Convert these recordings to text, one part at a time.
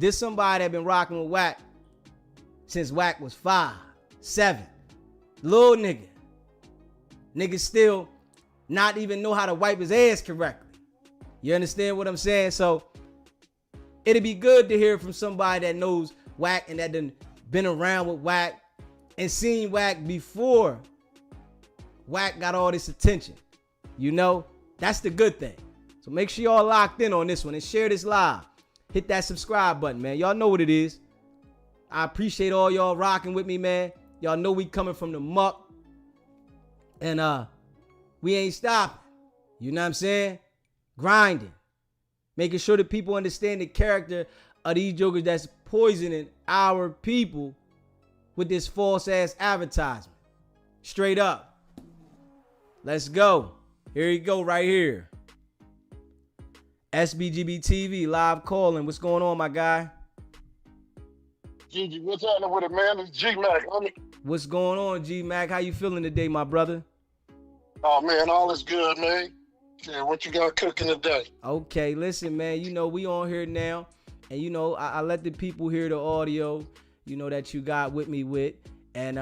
This somebody that been rocking with Wack since Wack was 5, 7. Little nigga. Nigga still not even know how to wipe his ass correctly. You understand what I'm saying? So it'd be good to hear from somebody that knows Wack and that done been around with Wack and seen Wack before Wack got all this attention. You know, that's the good thing. So make sure y'all locked in on this one and share this live. Hit that subscribe button, man. Y'all know what it is. I appreciate all y'all rocking with me, man. Y'all know we coming from the muck. And we ain't stopping. You know what I'm saying? Grinding. Making sure that people understand the character of these jokers that's poisoning our people with this false ass advertisement. Straight up. Let's go. Here you go right here. SBGB TV live calling. What's going on, my guy? Gigi, what's happening with it, man? It's Gmack, homie. What's going on, Gmack? How you feeling today, my brother? Oh, man, all is good, man. Yeah, what you got cooking today? Okay, listen, man. You know, we on here now. And, you know, I let the people hear the audio, you know, that you got with me with. And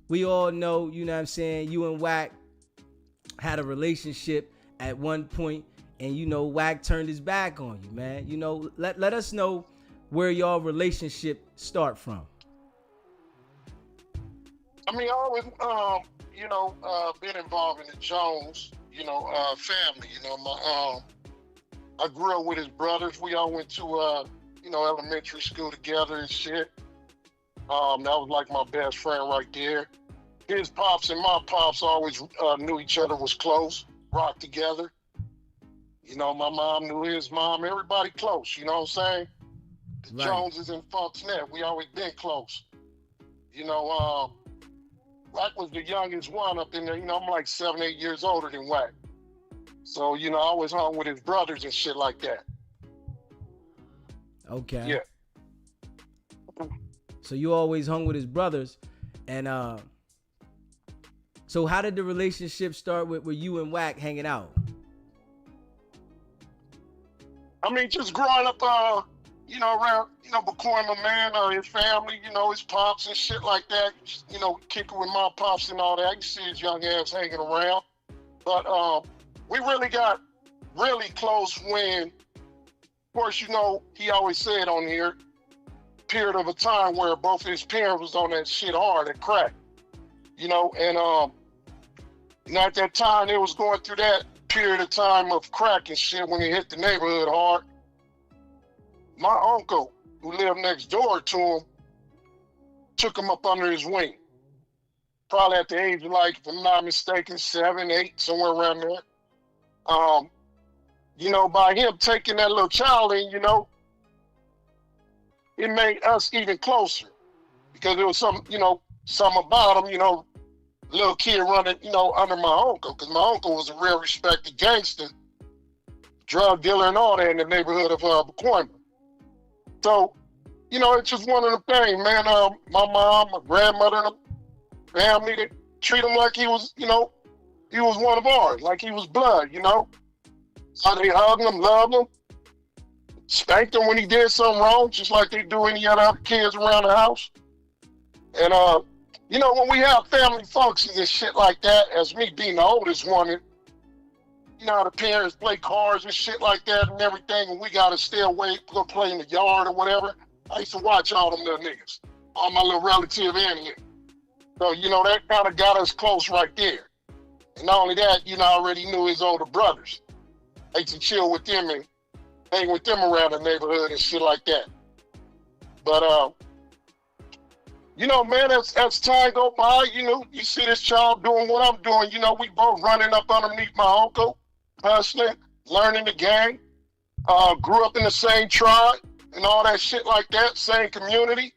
we all know, you know what I'm saying, you and Wack had a relationship at one point. And, you know, Wack turned his back on you, man. You know, let us know where y'all relationship start from. I mean, I always, been involved in the Jones, family. You know, I grew up with his brothers. We all went to, elementary school together and shit. That was like my best friend right there. His pops and my pops always knew each other, was close, rocked together. You know, my mom knew his mom, everybody close, you know what I'm saying? The Right. Joneses and Funk's.net, we always been close. You know, Wack was the youngest one up in there. You know, I'm like 7, 8 years older than Wack. So, you know, I always hung with his brothers and shit like that. Okay. Yeah. So you always hung with his brothers. And so how did the relationship start with you and Wack hanging out? I mean, just growing up, around, Bacoima, man, his family, his pops and shit like that, kicking with my pops and all that. You see his young ass hanging around. But we really got really close when, of course, he always said on here, period of a time where both of his parents was on that shit hard at crack, and at that time, they was going through that period of time of crack and shit when it hit the neighborhood hard. My uncle, who lived next door to him, took him up under his wing. Probably at the age of, like, if I'm not mistaken, 7, 8, somewhere around there. By him taking that little child in, it made us even closer. Because there was something about him, little kid running, under my uncle, because my uncle was a real respected gangster, drug dealer and all that in the neighborhood of Bacoima. So, it's just one of the things, man. My mom, my grandmother, and the family, they treat him like he was, he was one of ours, like he was blood, So they hugged him, loved him, spanked him when he did something wrong, just like they do any other kids around the house. And, when we have family functions and shit like that, as me being the oldest one, how the parents play cards and shit like that and everything, and we gotta stay away, go play in the yard or whatever. I used to watch all them little niggas, all my little relatives in here. So, that kind of got us close right there. And not only that, I already knew his older brothers. I used to chill with them and hang with them around the neighborhood and shit like that. But, man, as time go by, you see this child doing what I'm doing. We both running up underneath my uncle, hustling, learning the game. Grew up in the same tribe and all that shit like that, same community,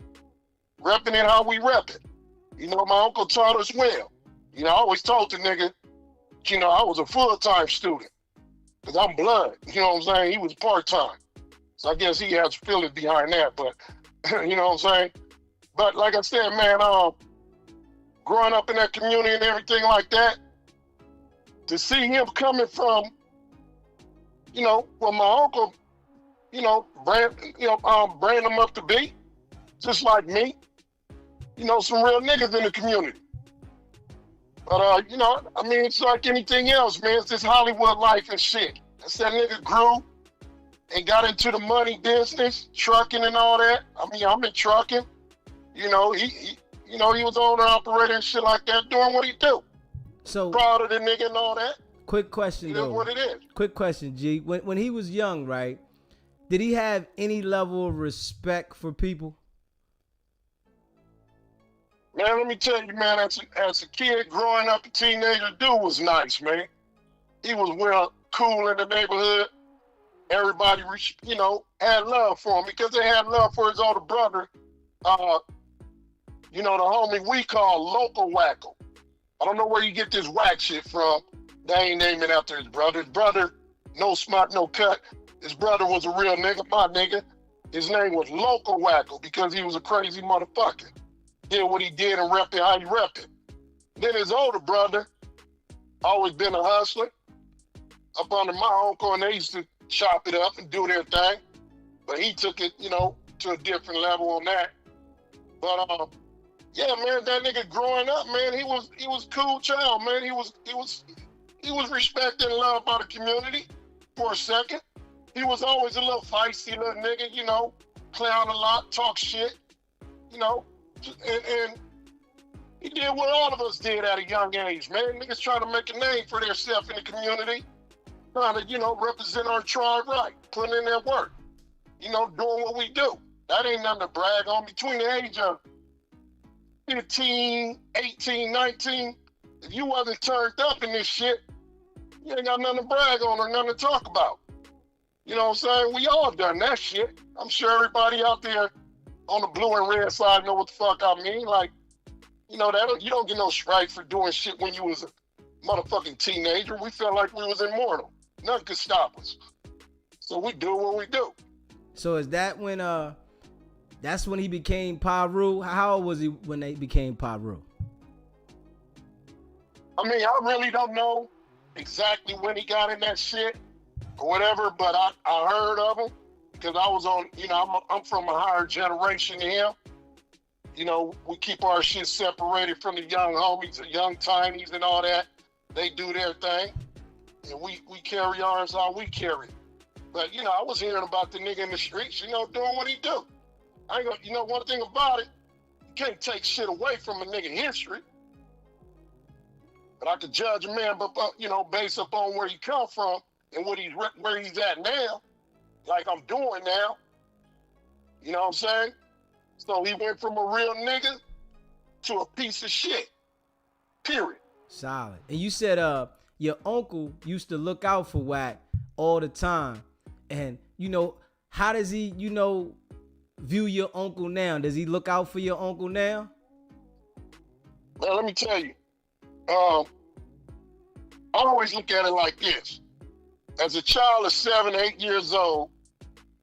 repping it how we rep it. My uncle taught us well. I always told the nigga, I was a full-time student because I'm blood. You know what I'm saying? He was part-time. So I guess he has feelings behind that, but you know what I'm saying? But like I said, man, growing up in that community and everything like that, to see him coming from, well, my uncle brand them up to be just like me. Some real niggas in the community. But I mean, it's like anything else, man. It's this Hollywood life and shit. That's that nigga grew and got into the money business, trucking and all that. I mean, I'm in trucking. He was owner operator and shit like that, doing what he do. So proud of the nigga and all that. Quick question though. What it is. Quick question, G. When he was young, right? Did he have any level of respect for people? Man, let me tell you, man, as a kid growing up, a teenager, dude was nice, man. He was well cool in the neighborhood. Everybody, had love for him because they had love for his older brother. The homie we call Local Wacko. I don't know where you get this whack shit from. They ain't naming after his brother. His brother, no smart, no cut. His brother was a real nigga, my nigga. His name was Local Wacko because he was a crazy motherfucker. Did what he did and rep it how he rep it. Then his older brother, always been a hustler, up under my uncle, and they used to chop it up and do their thing. But he took it, to a different level on that. But yeah, man, that nigga growing up, man, he was a cool child, man. He was respected and loved by the community for a second. He was always a little feisty little nigga, clown a lot, talk shit, and he did what all of us did at a young age, man. Niggas trying to make a name for themselves in the community, trying to, represent our tribe right, putting in their work, doing what we do. That ain't nothing to brag on. Between the age of 15, 18, 19, if you wasn't turned up in this shit, you ain't got nothing to brag on or nothing to talk about. You know what I'm saying? We all done that shit. I'm sure everybody out there on the blue and red side know what the fuck I mean. Like, you don't get no strike for doing shit when you was a motherfucking teenager. We felt like we was immortal. Nothing could stop us. So we do what we do. So is that when that's when he became Paru? How old was he when they became Paru? I mean, I really don't know exactly when he got in that shit or whatever, but I heard of him because I was on, I'm from a higher generation than him. We keep our shit separated from the young homies, the young tinies and all that. They do their thing. And we carry ours how we carry it. But, I was hearing about the nigga in the streets, doing what he do. I ain't gonna, one thing about it, you can't take shit away from a nigga history. But I could judge a man, based upon where he come from and where he's at now, like I'm doing now. You know what I'm saying? So he went from a real nigga to a piece of shit. Period. Solid. And you said your uncle used to look out for Wack all the time. And how does he, view your uncle now? Does he look out for your uncle now? Man, let me tell you. I always look at it like this. As a child of 7, 8 years old,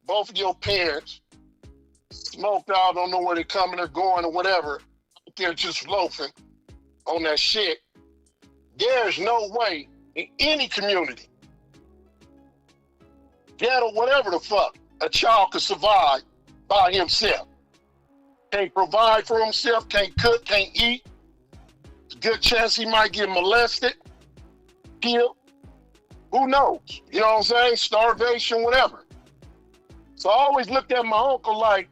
both of your parents smoked out, don't know where they're coming or going or whatever. They're just loafing on that shit. There's no way in any community, ghetto, whatever the fuck, a child could survive by himself. Can't provide for himself, can't cook, can't eat. There's a good chance he might get molested, killed. Who knows? You know what I'm saying? Starvation, whatever. So I always looked at my uncle like,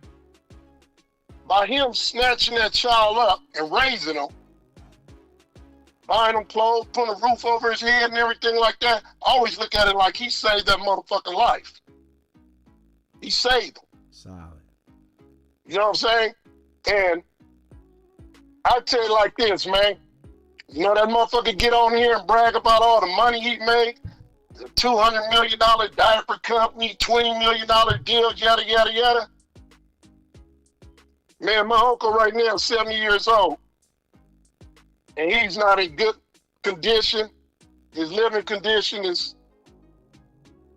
by him snatching that child up and raising him, buying him clothes, putting a roof over his head and everything like that, I always look at it like he saved that motherfucking life. He saved him. Solid. You know what I'm saying? And I tell you like this, man. That motherfucker get on here and brag about all the money he made, the $200 million diaper company, $20 million deal, yada, yada, yada. Man, my uncle right now is 70 years old. And he's not in good condition. His living condition is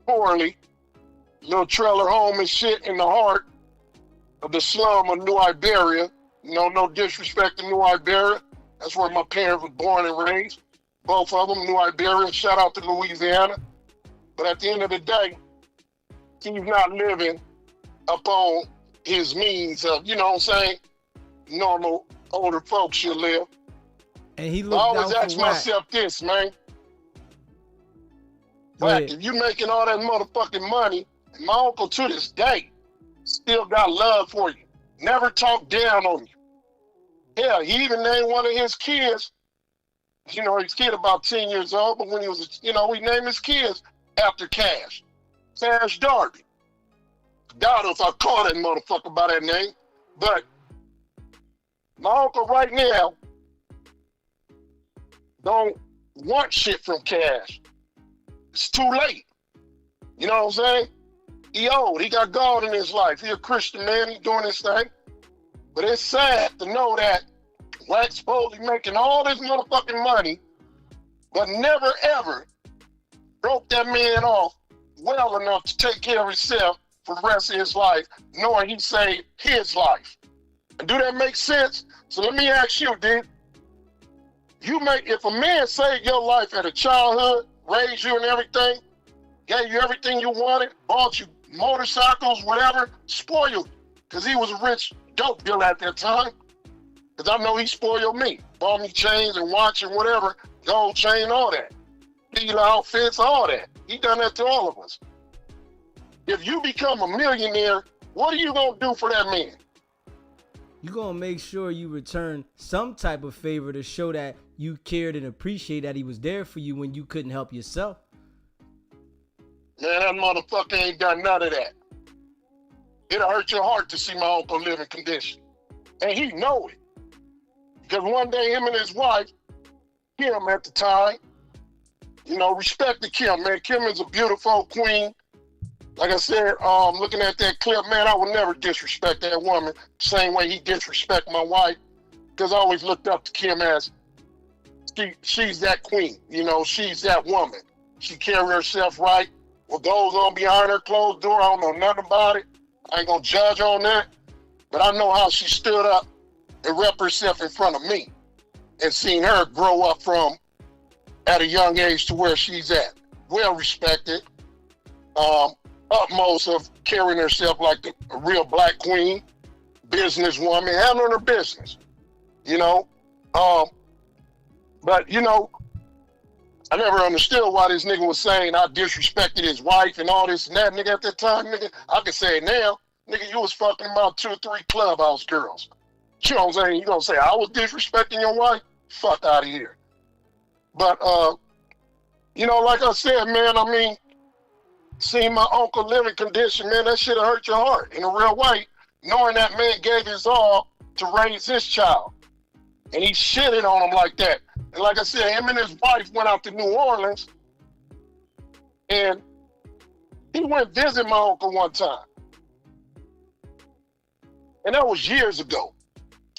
poorly. Little trailer home and shit in the heart of the slum of New Iberia. No disrespect to New Iberia. That's where my parents were born and raised. Both of them, New Iberia. Shout out to Louisiana. But at the end of the day, he's not living upon his means of, you know what I'm saying, normal older folks should live. And he I looked always out ask for Wack. myself this, man. Go Wack, ahead. if you making all that motherfucking money, and my uncle to this day still got love for you. Never talked down on you. Yeah, he even named one of his kids, you know, his kid about 10 years old, but when he was, you know, he named his kids after Cash. Cash Darby. Doubt if I call that motherfucker by that name, but my uncle right now don't want shit from Cash. It's too late. You know what I'm saying? He old. He got God in his life. He a Christian man. He doing his thing. But it's sad to know that Wack's supposedly making all this motherfucking money, but never ever broke that man off well enough to take care of himself for the rest of his life, knowing he saved his life. And do that make sense? So let me ask you, dude. If a man saved your life at a childhood, raised you and everything, gave you everything you wanted, bought you motorcycles, whatever, spoiled, because he was a rich dope dealer at that time. Because I know he spoiled me. Bought me chains and watch and whatever, gold chain, all that. Dealer outfits, all that. He done that to all of us. If you become a millionaire, what are you going to do for that man? You're going to make sure you return some type of favor to show that you cared and appreciate that he was there for you when you couldn't help yourself. Man, that motherfucker ain't done none of that. It'll hurt your heart to see my uncle live in condition. And he know it. Because one day him and his wife, Kim at the time, you know, respect to Kim, man. Kim is a beautiful queen. Like I said, looking at that clip, man, I would never disrespect that woman the same way he disrespect my wife. Because I always looked up to Kim as she's that queen. You know, she's that woman. She carry herself right. What goes on behind her closed door, I don't know nothing about it. I ain't gonna judge on that. But I know how she stood up and rep herself in front of me and seen her grow up from at a young age to where she's at. Well respected. Utmost of carrying herself like a real black queen, businesswoman, handling her business, you know. But, you know, I never understood why this nigga was saying I disrespected his wife and all this and that. Nigga, at that time, nigga, I can say it now. Nigga, you was fucking about 2 or 3 clubhouse girls. You know what I'm saying? You gonna say I was disrespecting your wife? Fuck out of here. But, you know, like I said, man, I mean, seeing my uncle live in condition, man, that shit'll hurt your heart in a real way, knowing that man gave his all to raise his child. And he shitted on him like that. And like I said, him and his wife went out to New Orleans, and he went visit my uncle one time. And that was years ago,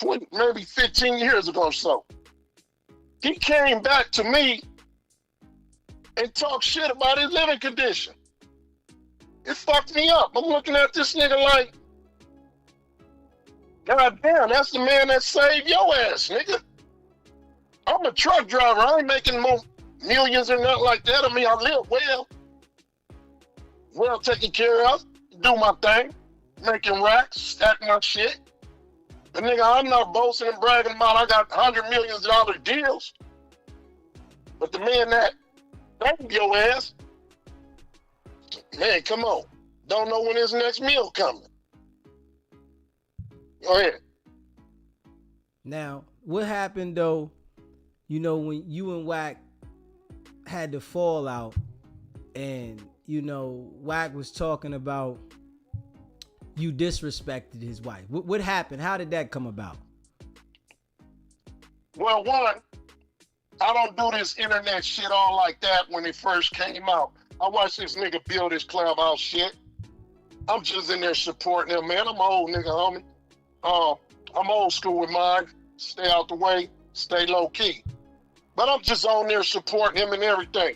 20, maybe 15 years ago or so. He came back to me and talked shit about his living condition. It fucked me up. I'm looking at this nigga like, God damn, that's the man that saved your ass, nigga. I'm a truck driver. I ain't making more millions or nothing like that. I mean, I live well taken care of, do my thing, making racks, stack my shit. But nigga, I'm not boasting and bragging about I got $100 million deals. But the man that saved your ass, man, come on. Don't know when his next meal coming. Go ahead. Now, what happened though, you know, when you and Wack had the fallout and, you know, Wack was talking about you disrespected his wife. What happened? How did that come about? Well, one, I don't do this internet shit all like that when it first came out. I watched this nigga build his clubhouse shit. I'm just in there supporting him, man. I'm an old nigga, homie. I'm old school with mine. Stay out the way, stay low key. But I'm just on there supporting him and everything.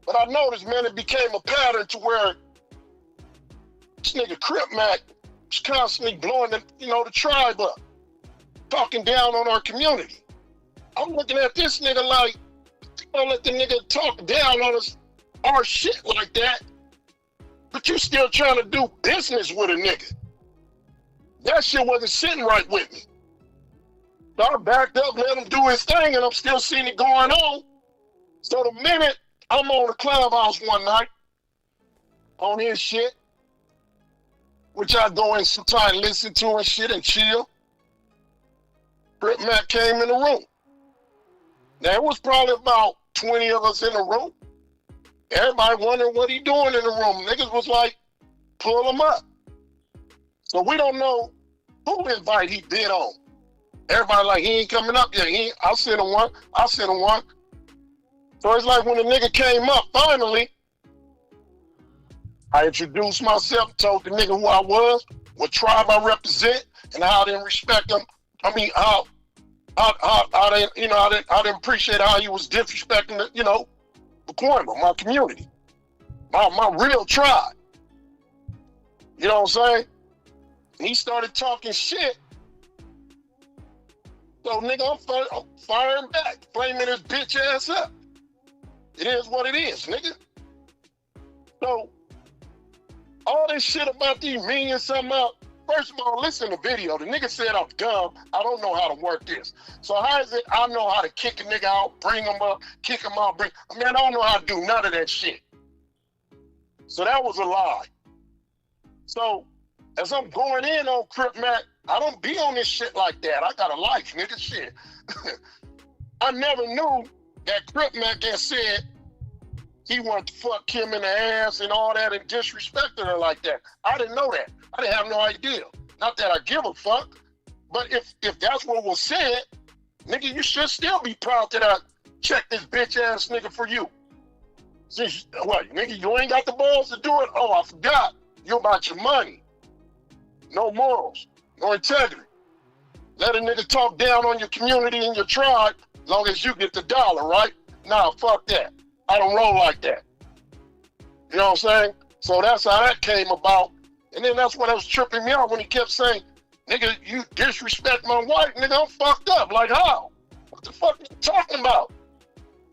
But I noticed, man, it became a pattern to where this nigga Gmack was constantly blowing the, you know, the tribe up, talking down on our community. I'm looking at this nigga like, don't let the nigga talk down on us, our shit like that. but you still trying to do business with a nigga. That shit wasn't sitting right with me. So I backed up, let him do his thing, and I'm still seeing it going on. So the minute I'm on the clubhouse one night, on his shit, which I go in sometimes listen to and shit and chill, Crip Mac came in the room. Now it was probably about 20 of us in the room. Everybody wondering what he doing in the room. Niggas was like, pull him up. So we don't know who invite he bid on. Everybody like, he ain't coming up yet. I'll send him one. So it's like when the nigga came up, finally, I introduced myself, told the nigga who I was, what tribe I represent, and how I didn't respect him. I mean, how I didn't appreciate how he was disrespecting the, Pacoima, my community, my real tribe. You know what I'm saying? And he started talking shit. So nigga, I'm firing back, flaming his bitch ass up. It is what it is, nigga. So all this shit about these millions something out. First of all, listen to the video. The nigga said I'm dumb. I don't know how to work this. So how is it I know how to kick a nigga out, bring him up, kick him out, I don't know how to do none of that shit. So that was a lie. So as I'm going in on Crip Mac, I don't be on this shit like that. I got a life, nigga, shit. I never knew that Crip Mac had said he wanted to fuck Kim in the ass and all that and disrespected her like that. I didn't know that. I didn't have no idea. Not that I give a fuck, but if that's what was said, nigga, you should still be proud that I checked this bitch ass nigga for you. Since, what, nigga, you ain't got the balls to do it? Oh, I forgot. You about your money. No morals, no integrity. Let a nigga talk down on your community and your tribe as long as you get the dollar, right? Nah, fuck that. I don't roll like that. You know what I'm saying? So that's how that came about. And then that's what was tripping me out when he kept saying, nigga, you disrespect my wife, nigga, I'm fucked up. Like how? What the fuck are you talking about?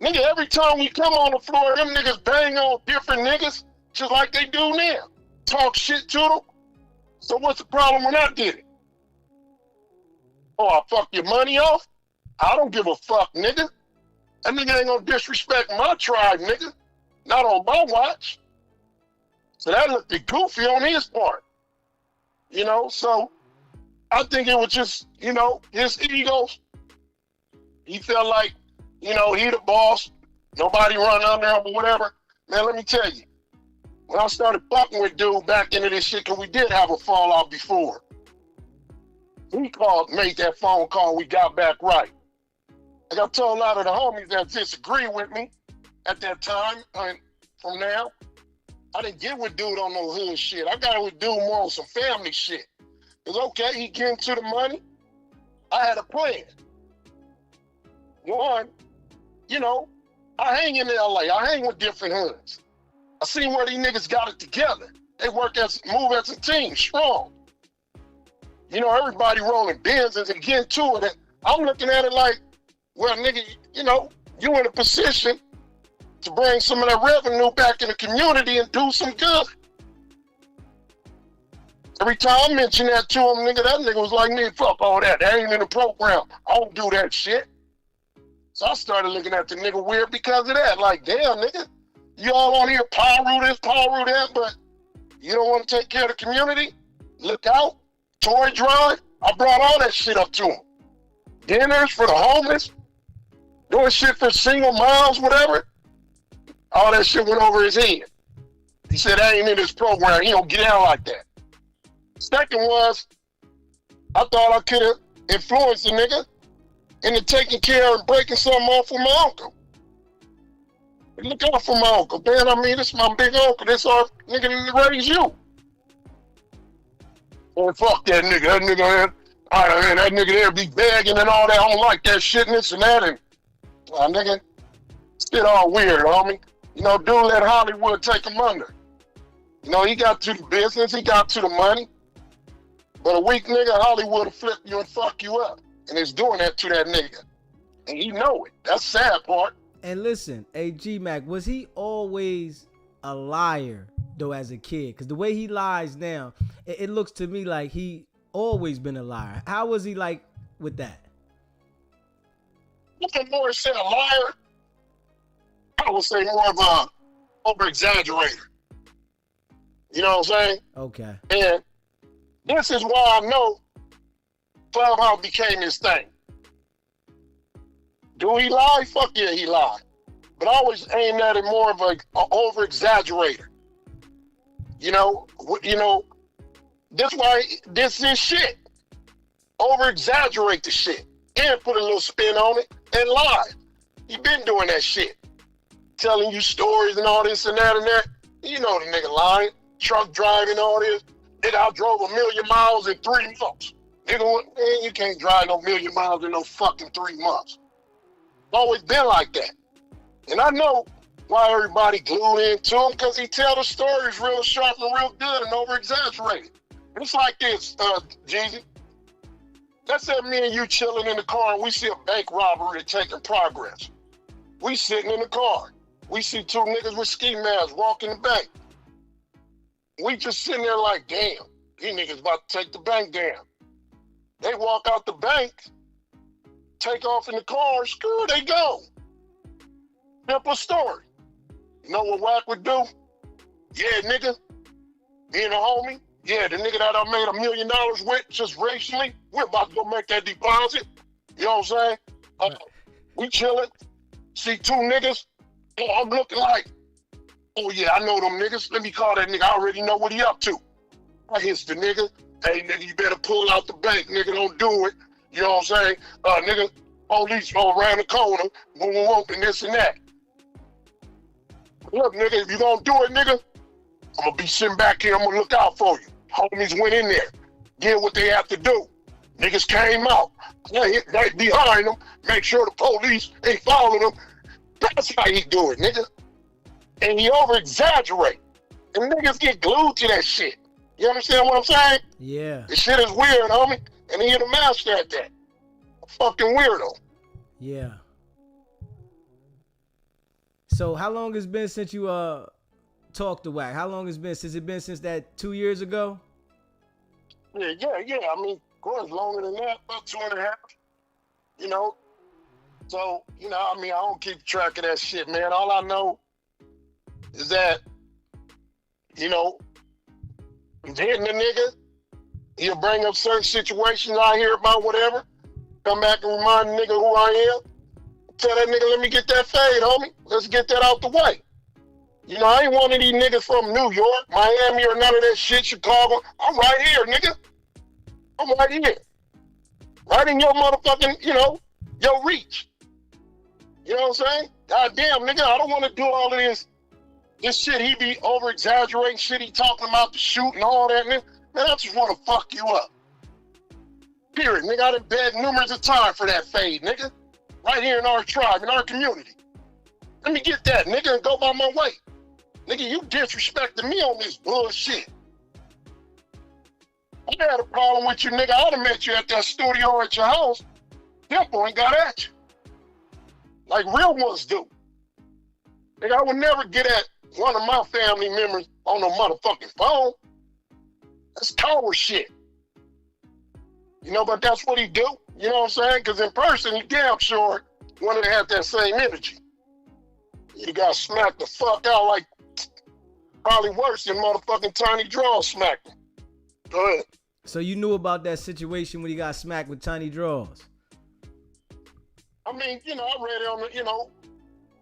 Nigga, every time we come on the floor, them niggas bang on different niggas, just like they do now. Talk shit to them. So what's the problem when I did it? Oh, I fuck your money off? I don't give a fuck, nigga. That nigga ain't gonna disrespect my tribe, nigga. Not on my watch. So that looked goofy on his part. So I think it was just, his egos. He felt like, he the boss. Nobody run under him or whatever. Man, let me tell you. When I started fucking with dude back into this shit, because we did have a fallout before. He made that phone call, we got back right. Like I told a lot of the homies that disagree with me at that time, and from now, I didn't get with dude on no hood shit. I got with dude more on some family shit. It's okay, he getting to the money. I had a plan. One, I hang in LA, I hang with different hoods. I seen where these niggas got it together. They move as a team, strong. Everybody rolling Benzes and getting to it. And I'm looking at it like, well, nigga, you in a position to bring some of that revenue back in the community and do some good. Every time I mention that to him, nigga, that nigga was like, me, fuck all that. That ain't in the program. I don't do that shit. So I started looking at the nigga weird because of that. Like, damn, nigga, you all on here power this, power that, but you don't want to take care of the community? Look out. Toy drive. I brought all that shit up to him. Dinners for the homeless. Doing shit for single moms, whatever. All that shit went over his head. He said, that ain't in his program. He don't get out like that. Second was, I thought I could have influenced the nigga into taking care and breaking something off with my uncle. Look out for my uncle, man. This is my big uncle. This our nigga that raised you. Oh, fuck that nigga. That nigga there be begging and all that. I don't like that shit and this and that. And nigga, shit all weird, homie. Dude let Hollywood take him under. He got to the business. He got to the money. But a weak nigga, Hollywood will flip you and fuck you up. And it's doing that to that nigga. And he know it. That's the sad part. And listen, Gmack, was he always a liar though as a kid? Because the way he lies now, it looks to me like he always been a liar. How was he like with that? Nothing more said a liar. I would say more of a over-exaggerator. You know what I'm saying? Okay. And this is why I know Clubhouse became his thing. Do he lie? Fuck yeah, he lied. But I always aimed at it more of an over-exaggerator. You know, that's why this is shit. Over-exaggerate the shit and put a little spin on it and lie. He been doing that shit. Telling you stories and all this and that and that. You know the nigga lying. Truck driving, all this. Nigga, I drove 1,000,000 miles in 3 months. Nigga, man, you can't drive no 1,000,000 miles in no fucking 3 months. Always been like that. And I know why everybody glued into him, because he tell the stories real sharp and real good and over-exaggerated. It's like this, Jeezy. Let's say me and you chilling in the car and we see a bank robbery taking progress. We sitting in the car. We see 2 niggas with ski masks walking the bank. We just sitting there like, damn, these niggas about to take the bank down. They walk out the bank, take off in the car, screw, they go. Simple story. You know what Wack would do? Yeah, nigga, me and a homie, yeah, the nigga that I made $1 million with just recently, we're about to go make that deposit. You know what I'm saying? We chilling, see 2 niggas, I'm looking like, oh yeah, I know them niggas. Let me call that nigga. I already know what he up to. I hits the nigga. Hey nigga, you better pull out the bank. Nigga, don't do it. You know what I'm saying? Nigga, police all around the corner, boom, boom, boom, and this and that. Look, nigga, if you gonna do it, nigga, I'm gonna be sitting back here. I'm gonna look out for you. Homies went in there, did what they have to do. Niggas came out. They hit right behind them, make sure the police ain't following them. That's how he do it, nigga. And he over-exaggerate. And niggas get glued to that shit. You understand what I'm saying? Yeah. The shit is weird, homie. And he the master at that. A fucking weirdo. Yeah. So how long has been since you talked to Wack? How long has been since that 2 years ago? Yeah. I mean, of course, longer than that, about 2.5. You know? So, you know, I mean, I don't keep track of that shit, man. All I know is that, you know, hitting the nigga, he'll bring up certain situations I hear about, whatever. Come back and remind the nigga who I am. Tell that nigga, let me get that fade, homie. Let's get that out the way. You know, I ain't one of these niggas from New York, Miami, or none of that shit, Chicago. I'm right here, nigga. I'm right here. Right in your motherfucking, you know, your reach. You know what I'm saying? Goddamn, nigga, I don't want to do all of this shit he be over-exaggerating, shit he talking about the shoot and all that, nigga. Man, I just want to fuck you up. Period, nigga. I done begged numerous of times for that fade, nigga. Right here in our tribe, in our community. Let me get that, nigga, and go by my way. Nigga, you disrespecting me on this bullshit. I had a problem with you, nigga. I'd have met you at that studio at your house. Tempo ain't got at you. Like real ones do. Nigga, I would never get at one of my family members on no motherfucking phone. That's coward shit. You know, but that's what he do. You know what I'm saying? Because in person, he damn sure wanted to have that same energy. He got smacked the fuck out like probably worse than motherfucking Tiny Draws smacked him. Go ahead. So you knew about that situation when he got smacked with Tiny Draws? I mean, you know, I read it on the, you know,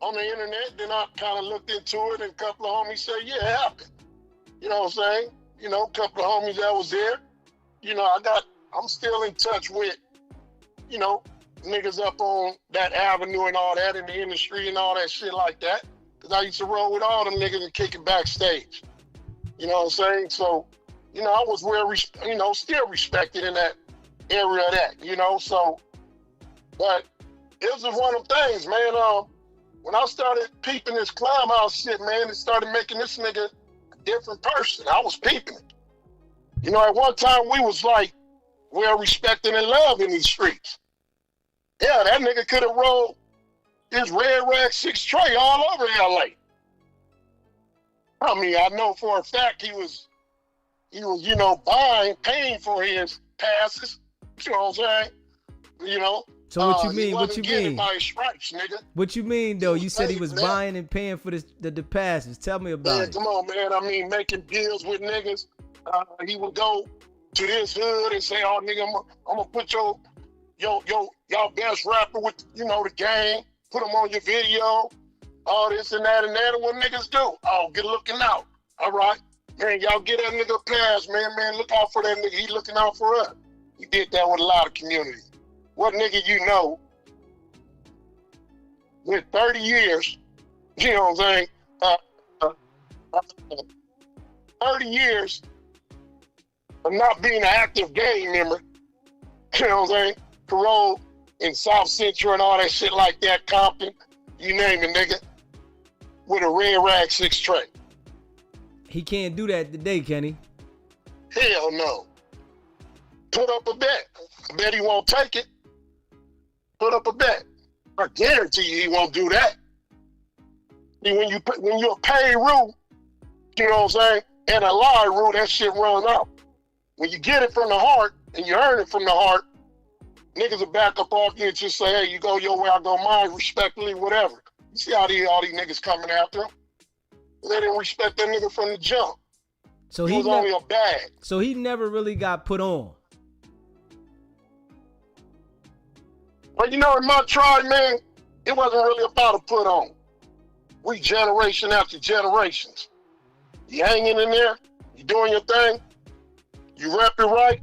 on the internet, then I kind of looked into it, and a couple of homies said, yeah, it happened. You know what I'm saying? You know, a couple of homies that was there. You know, I'm still in touch with, you know, niggas up on that avenue and all that in the industry and all that shit like that. Because I used to roll with all them niggas and kick it backstage. You know what I'm saying? So, you know, I was still respected in that area of that, you know? So, but it was just one of them things, man. When I started peeping this Clubhouse shit, man, it started making this nigga a different person. I was peeping it. You know, at one time we was like, well respected and loved in these streets. Yeah, that nigga could have rolled his red rag 6 tray all over LA. I mean, I know for a fact he was, paying for his passes. You know what I'm saying? You know. So what you He mean? What wasn't you getting mean? by his stripes, nigga. What you mean though? He You was said he paid was for that. buying and paying for the passes. Tell me about Man, it. come on, man. I mean, making deals with niggas. He would go to this hood and say, "Oh, nigga, I'm gonna put y'all best rapper with the gang. Put him on your video. All this and that and that." And what niggas do? Oh, get looking out. All right, man. Y'all get that nigga a pass, man. Man, look out for that nigga. He looking out for us. He did that with a lot of communities. What nigga you know with 30 years? You know what I'm saying? 30 years of not being an active gang member, you know what I'm saying? Parole in South Central and all that shit like that, Compton, you name it, nigga, with a red rag 6 tray. He can't do that today, can he? Hell no. Put up a bet. I bet he won't take it. Put up a bet. I guarantee you he won't do that. When you're a paid rule, you know what I'm saying, and a lie rule, that shit runs out. When you get it from the heart and you earn it from the heart, niggas will back up off you and just say, "Hey, you go your way, I go mine, respectfully, whatever." You see how all these niggas coming after him? They didn't respect that nigga from the jump. So he was only a bag. So he never really got put on. But in my tribe, man, it wasn't really about a put on. We generation after generations. You hanging in there, you doing your thing, you rep it right,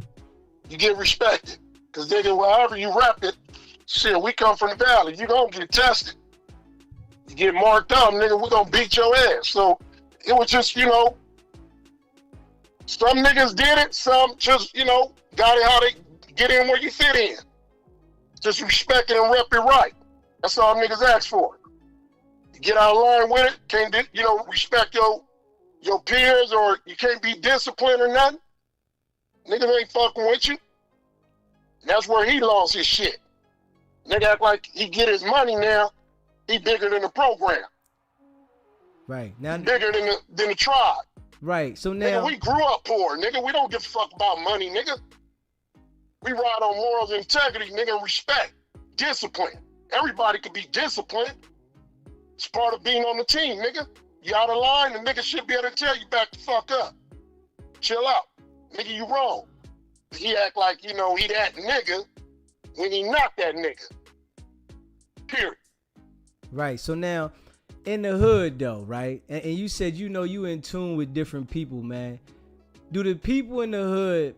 you get respected. Because nigga, however you rep it, shit, we come from the valley. You gonna get tested. You get marked up, nigga, we gonna beat your ass. So it was just, some niggas did it, some just, got it how they get in where you fit in. Just respect it and rep it right. That's all niggas ask for. You get out of line with it, can't, respect your peers, or you can't be disciplined or nothing. Niggas ain't fucking with you. And that's where he lost his shit. Nigga act like he get his money now, he bigger than the program. Right. Now he bigger than the tribe. Right. So now nigga, we grew up poor, nigga. We don't give a fuck about money, nigga. We ride on morals, integrity, nigga, and respect, discipline. Everybody can be disciplined. It's part of being on the team, nigga. You out of line, the nigga should be able to tell you back the fuck up. Chill out. Nigga, you wrong. He act like, he that nigga when he not that nigga. Period. Right. So now, in the hood though, right? And you said, you in tune with different people, man. Do the people in the hood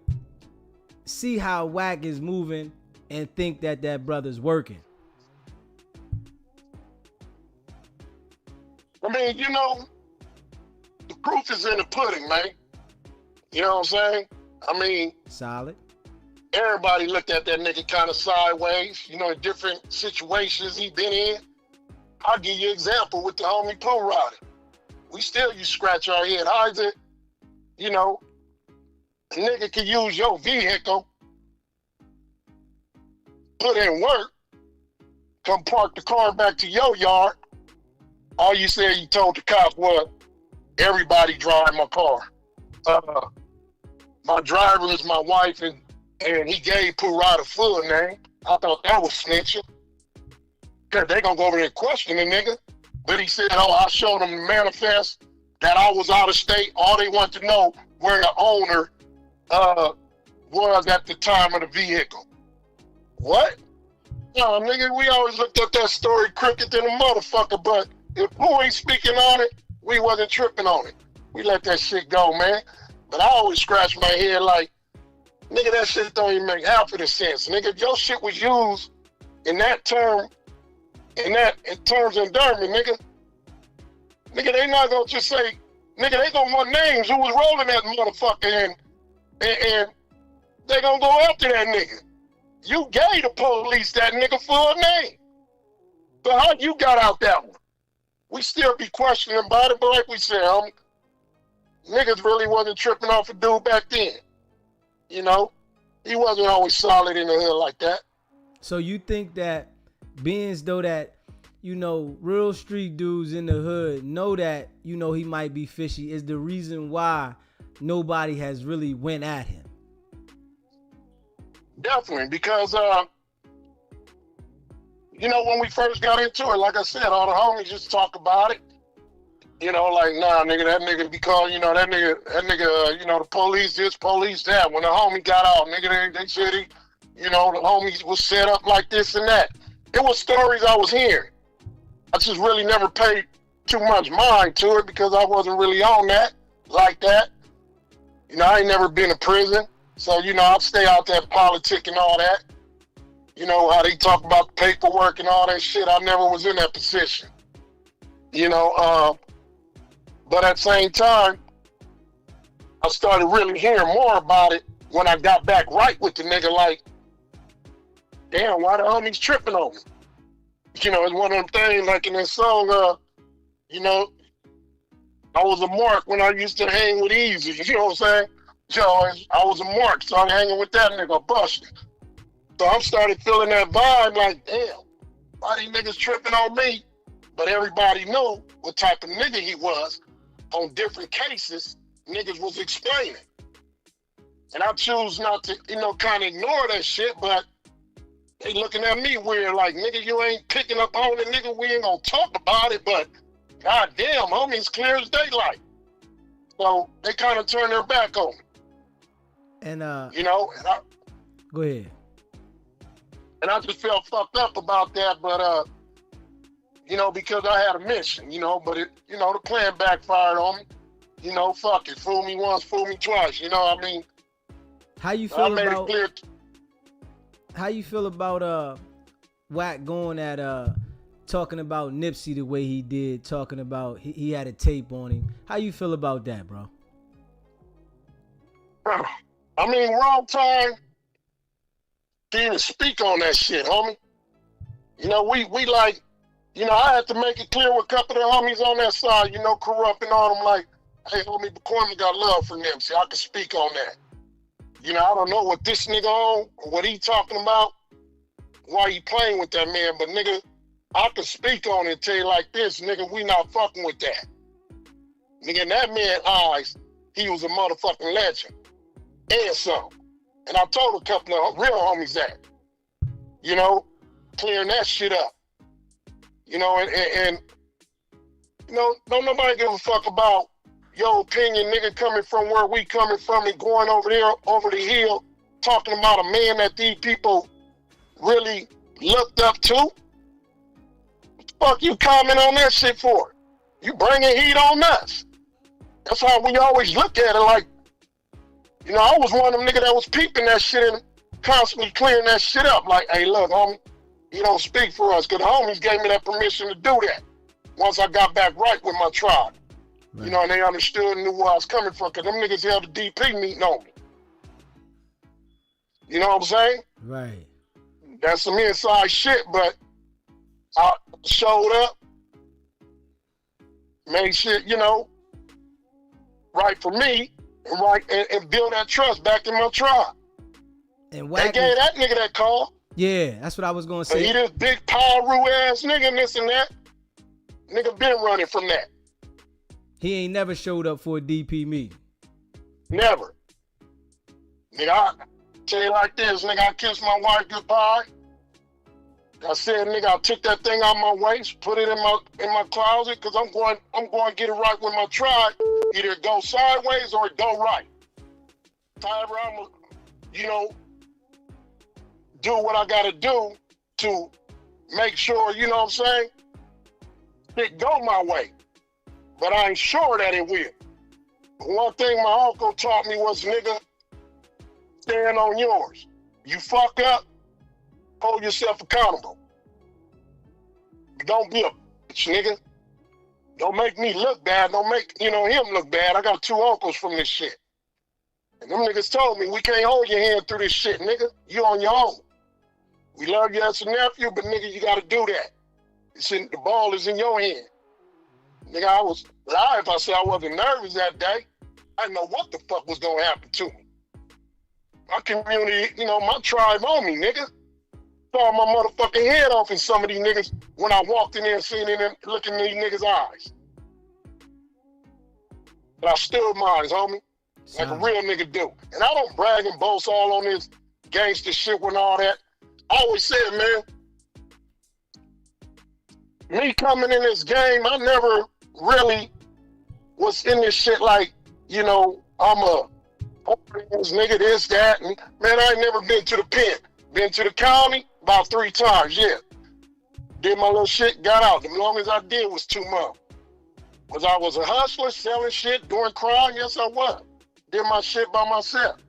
see how Wack is moving and think that brother's working? I mean, the proof is in the pudding, man. You know what I'm saying? I mean, solid. Everybody looked at that nigga kind of sideways, in different situations he been in. I'll give you an example with the homie Pooh Rider. We still scratch our head. How is it, a nigga can use your vehicle, put in work, come park the car back to your yard. All you said you told the cop was, everybody drive my car. My driver is my wife, and he gave Pooh Rider full name. I thought that was snitching. Cause they gonna go over there and question the nigga. But he said, I showed them the manifest that I was out of state. All they want to know where the owner was at the time of the vehicle. What? No, nigga, we always looked at that story crooked than a motherfucker, but if Pooh ain't speaking on it, we wasn't tripping on it. We let that shit go, man. But I always scratch my head like, nigga, that shit don't even make half of the sense. Nigga, if your shit was used in that term, in terms of endearment, nigga, they not gonna just say, nigga, they gonna want names who was rolling that motherfucker and they gonna go after that nigga. You gave the police that nigga full name. So how you got out that one? We still be questioning about it, but like we said, niggas really wasn't tripping off a dude back then. He wasn't always solid in the hood like that. So you think that being as though that, you know, real street dudes in the hood know that, you know, he might be fishy is the reason why nobody has really went at him. Definitely, because you know, when we first got into it, like I said, all the homies just talk about it. You know, like, nah, nigga, that nigga be calling, you know, that nigga, you know, the police this, police that. When the homie got out, nigga, they said he, you know, the homie was set up like this and that. It was stories I was hearing. I just really never paid too much mind to it because I wasn't really on that, like that. You know, I ain't never been to prison. So, you know, I'll stay out there politic and all that. You know, how they talk about the paperwork and all that shit. I never was in that position. You know, but at the same time, I started really hearing more about it when I got back right with the nigga, like, damn, why the homies tripping on me? You know, it's one of them things, like in that song, you know, I was a mark when I used to hang with Easy, you know what I'm saying? So I was a mark, so I'm hanging with that nigga, busted. So I started feeling that vibe, like, damn, why these niggas tripping on me? But everybody knew what type of nigga he was. On different cases, niggas was explaining. And I choose not to, you know, kind of ignore that shit, but they looking at me weird, like, nigga, you ain't picking up on it, nigga, we ain't gonna talk about it, but goddamn, homie, it's clear as daylight. So they kind of turned their back on me. And you know, go ahead. And I just felt fucked up about that, but you know, because I had a mission, you know, but it, you know, the plan backfired on me. You know, fuck it, fool me once, fool me twice. You know what I mean? How you feel about? It clear. How you feel about Wack going at talking about Nipsey the way he did, talking about he had a tape on him? How you feel about that, bro? I mean, wrong time to even speak on that shit, homie. You know, we like, you know, I had to make it clear with a couple of the homies on that side, you know, corrupting on them, like, hey, homie, McCormick got love for Nipsey. I can speak on that. You know, I don't know what this nigga on, or what he talking about, why he playing with that man, but nigga, I can speak on it and tell you like this, nigga, we not fucking with that. Nigga, in that man's eyes, he was a motherfucking legend. And some. And I told a couple of real homies that. You know, clearing that shit up. You know, and you know, don't nobody give a fuck about your opinion, nigga, coming from where we coming from and going over there, over the hill, talking about a man that these people really looked up to. What the fuck you comment on that shit for? You bringing heat on us. That's how we always look at it, like, you know, I was one of them niggas that was peeping that shit and constantly clearing that shit up. Like, hey, look, homie, you don't speak for us, because the homies gave me that permission to do that once I got back right with my tribe. Right. You know, and they understood and knew where I was coming from, because them niggas held the DP meeting on me. You know what I'm saying? Right. That's some inside shit, but I showed up, made shit, you know, right for me, and right and build that trust back in my tribe. And they gave that nigga that call. Yeah, that's what I was gonna say. But he this big power ass nigga and this and that. Nigga been running from that. He ain't never showed up for a DP meeting. Never. Nigga, I tell you like this, nigga, I kissed my wife goodbye. I said, nigga, I took that thing out my waist, put it in my closet, because I'm going to get it right with my tribe. Either go sideways or go right. However, I'm, you know, do what I got to do to make sure, you know what I'm saying, it go my way. But I ain't sure that it will. But one thing my uncle taught me was, nigga, stand on yours. You fuck up, hold yourself accountable. Don't be a bitch, nigga. Don't make me look bad. Don't make, you know, him look bad. I got 2 uncles from this shit. And them niggas told me, we can't hold your hand through this shit, nigga. You on your own. We love you as a nephew, but nigga, you gotta do that. The ball is in your hand. Nigga, I was lying if I said I wasn't nervous that day. I didn't know what the fuck was gonna happen to me. My community, you know, my tribe on me, nigga. saw my motherfucking head off in some of these niggas when I walked in there and seen them looking in these niggas' eyes. But I stood mine, homie. Like a real nigga do. And I don't brag and boast all on this gangster shit and all that. I always said, man, me coming in this game, I never really was in this shit like, you know, I'm a this nigga, this, that. And, man, I ain't never been to the pen. Been to the county about 3 times, yeah. Did my little shit, got out. The longest I did was 2 months. Because I was a hustler, selling shit, doing crime, yes I was. Did my shit by myself.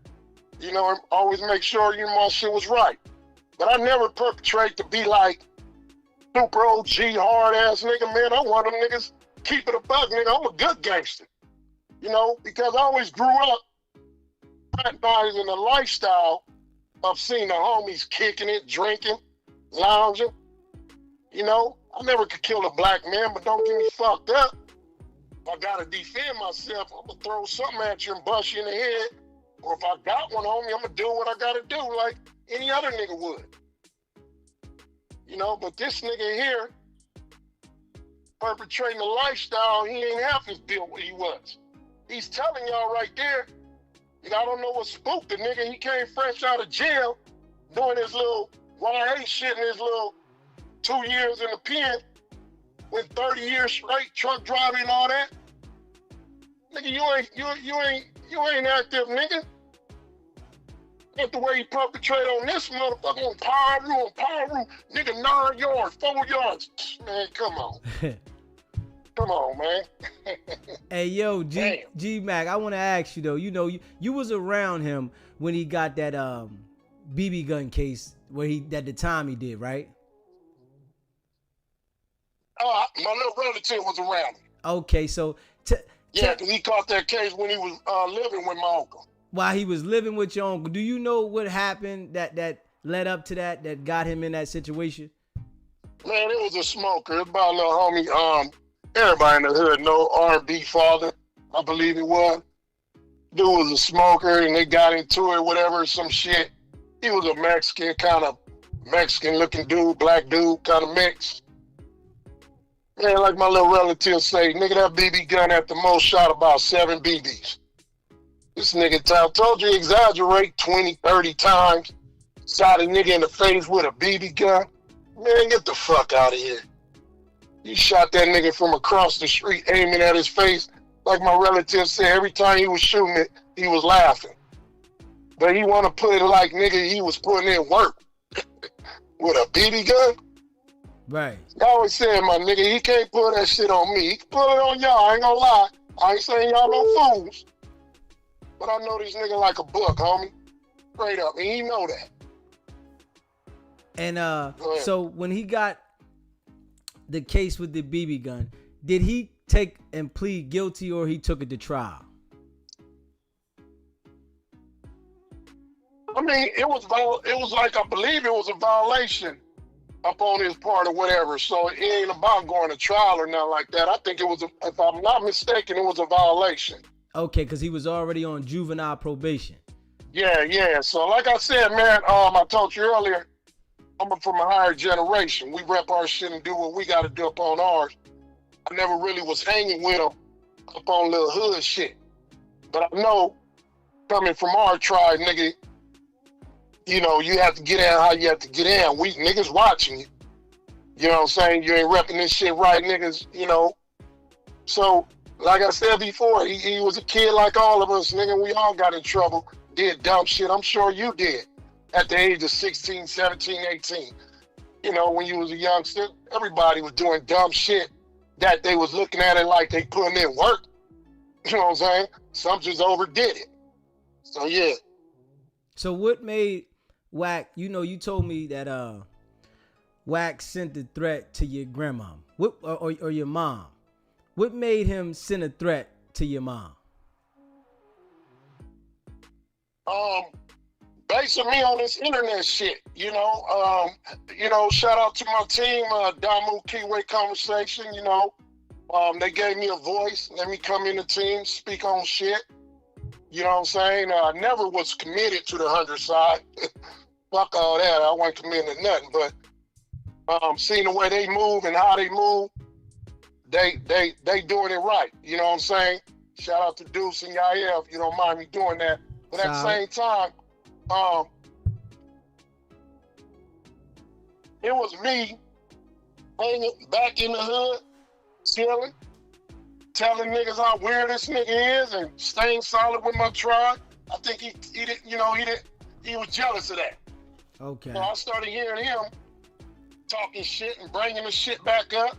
You know, and always make sure, you know, my shit was right. But I never perpetrate to be like super OG, hard ass nigga, man. I'm one of them niggas, keep it a buck, nigga. I'm a good gangster. You know, because I always grew up recognizing the lifestyle of seeing the homies kicking it, drinking, lounging. You know, I never could kill a black man, but don't get me fucked up. If I gotta defend myself, I'm gonna throw something at you and bust you in the head. Or if I got one on me, I'm gonna do what I gotta do like any other nigga would. You know, but this nigga here, perpetrating a lifestyle, he ain't half as built what he was. He's telling y'all right there, I don't know what spooked the nigga. He came fresh out of jail, doing his little YA shit in his little 2 years in the pen, with 30 years straight, truck driving and all that. Nigga, you ain't active, nigga. Not the way he perpetrate on this motherfucker on power room, nigga 9 yards, 4 yards. Man, come on. Come on, man. Hey, yo, Gmack, I want to ask you, though. You know, you was around him when he got that BB gun case where at the time he did, right? My little relative was around him. Okay, so... yeah, because he caught that case when he was living with my uncle. While he was living with your uncle, do you know what happened that led up to that got him in that situation? Man, it was a smoker. It was about a little homie, everybody in the hood know R&B father, I believe it was. Dude was a smoker and they got into it, whatever, some shit. He was a Mexican, kind of Mexican looking dude, black dude, kind of mix. Man, like my little relative say, nigga, that BB gun at the most shot about 7 BBs. This nigga told you exaggerate 20, 30 times. Shot a nigga in the face with a BB gun. Man, get the fuck out of here. You shot that nigga from across the street aiming at his face. Like my relative said, every time he was shooting it, he was laughing. But he want to put it like, nigga, he was putting in work. With a BB gun? Right. I always said, my nigga, he can't put that shit on me. He can put it on y'all, I ain't gonna lie. I ain't saying y'all no fools. But I know this nigga like a book, homie. Straight up, and he know that. And so when he got the case with the BB gun, did he take and plead guilty or he took it to trial? I mean, it was like, I believe it was a violation up on his part or whatever. So it ain't about going to trial or nothing like that. I think it was, if I'm not mistaken, it was a violation. Okay, because he was already on juvenile probation. Yeah. So like I said, man, I told you earlier, I'm from a higher generation. We rep our shit and do what we got to do up on ours. I never really was hanging with them up on little hood shit. But I know, coming from our tribe, nigga, you know, you have to get in how you have to get in. We niggas watching you. You know what I'm saying? You ain't repping this shit right, niggas, you know. So, like I said before, he was a kid like all of us, nigga. We all got in trouble, did dumb shit. I'm sure you did at the age of 16, 17, 18. You know, when you was a youngster, everybody was doing dumb shit that they was looking at it like they putting in work. You know what I'm saying? Some just overdid it. So, yeah. So what made Wack, you know, you told me that Wack sent the threat to your grandma or your mom. What made him send a threat to your mom? Basing me on this internet shit, you know, shout out to my team, Damu Keyway Conversation, you know, they gave me a voice, let me come in the team, speak on shit, you know what I'm saying? I never was committed to the 100 side, fuck all that. I wasn't committing to nothing, but seeing the way they move and how they move, they doing it right. You know what I'm saying? Shout out to Deuce and Yael if you don't mind me doing that. But at the same time, it was me hanging back in the hood, chilling, telling niggas how weird this nigga is and staying solid with my tribe. I think he was jealous of that. Okay. So I started hearing him talking shit and bringing the shit back up.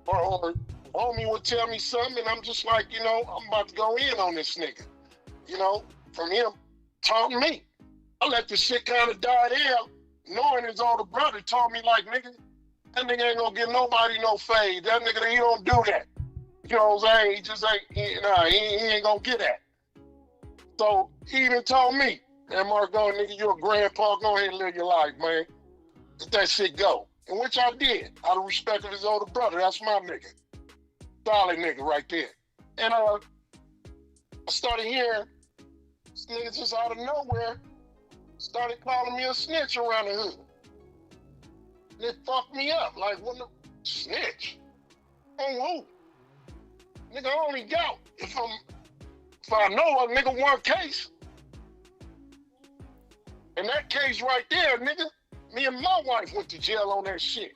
Or homie would tell me something, and I'm just like, I'm about to go in on this nigga. From him taunting me. I let the shit kind of die there, knowing his older brother told me, like, nigga, that nigga ain't gonna give nobody no fade. That nigga, he don't do that. You know what I'm saying? He just ain't, he ain't gonna get that. So he even told me, man, Marco, nigga, you a grandpa, go ahead and live your life, man. Let that shit go. And which I did, out of respect of his older brother. That's my nigga. Solid nigga right there. And I started hearing this nigga just out of nowhere started calling me a snitch around the hood. And it fucked me up. Like, what the snitch? On who? Nigga, I only got, if I know a nigga one case. And that case right there, nigga, me and my wife went to jail on that shit.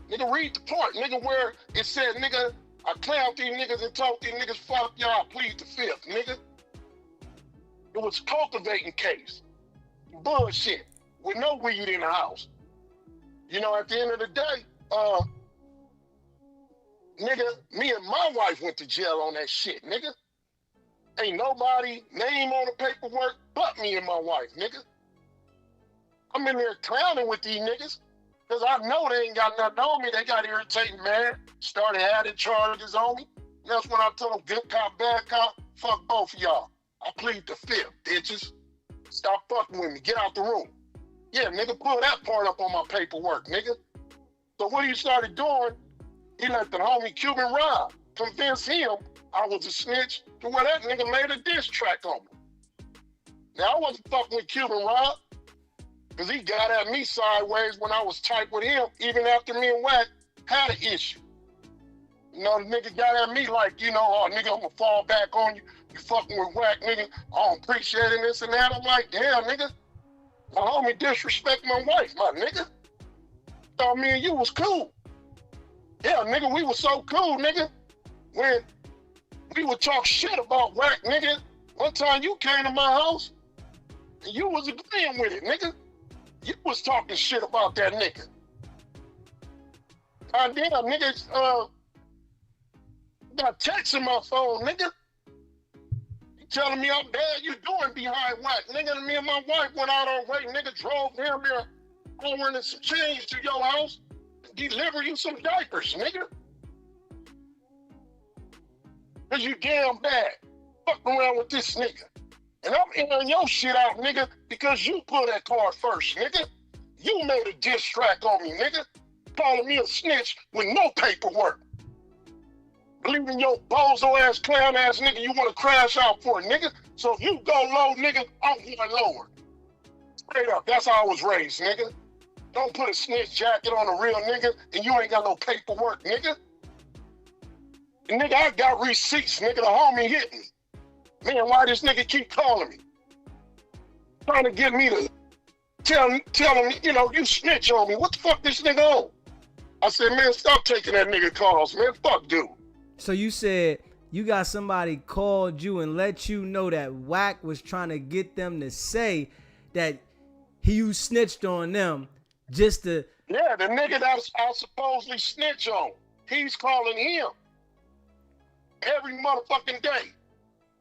Nigga, read the part, nigga, where it said, nigga, I clowned these niggas and told these niggas, fuck y'all, plead the fifth, nigga. It was cultivating case. Bullshit. With no weed in the house. At the end of the day, nigga, me and my wife went to jail on that shit, nigga. Ain't nobody name on the paperwork but me and my wife, nigga. I'm in there clowning with these niggas because I know they ain't got nothing on me. They got irritating, man. Started adding charges on me. That's when I told them, good cop, bad cop, fuck both of y'all. I plead the fifth, bitches. Stop fucking with me. Get out the room. Yeah, nigga, pull that part up on my paperwork, nigga. So what he started doing, he let the homie Cuban Rob convince him I was a snitch to where that nigga made a diss track on me. Now, I wasn't fucking with Cuban Rob because he got at me sideways when I was tight with him, even after me and Wack had an issue. The nigga got at me like, oh, nigga, I'm going to fall back on you. You fucking with Wack, nigga. I don't appreciate it, this and that. I'm like, damn, nigga. My homie disrespect my wife, my nigga. Thought me and you was cool. Yeah, nigga, we was so cool, nigga. When we would talk shit about Wack, nigga. One time you came to my house and you was agreeing with it, nigga. You was talking shit about that nigga. Damn, nigga, got text in my phone, nigga. You telling me how bad you doing behind Wack. Nigga, me and my wife went out on way, nigga, drove down there, over and some change to your house, deliver you some diapers, nigga. Cause you damn bad. Fuck around with this nigga. And I'm airing your shit out, nigga, because you put that card first, nigga. You made a diss track on me, nigga. Calling me a snitch with no paperwork. Believing your bozo ass, clown ass nigga, you want to crash out for it, nigga. So if you go low, nigga, I'm going lower. Straight up, that's how I was raised, nigga. Don't put a snitch jacket on a real nigga and you ain't got no paperwork, nigga. And nigga, I got receipts, nigga. The homie hit me. Man, why this nigga keep calling me? Trying to get me to tell him, you snitch on me. What the fuck this nigga on? I said, man, stop taking that nigga calls, man. Fuck dude. So you said you got somebody called you and let you know that Wack was trying to get them to say that you snitched on them just to... Yeah, the nigga that I supposedly snitch on. He's calling him every motherfucking day.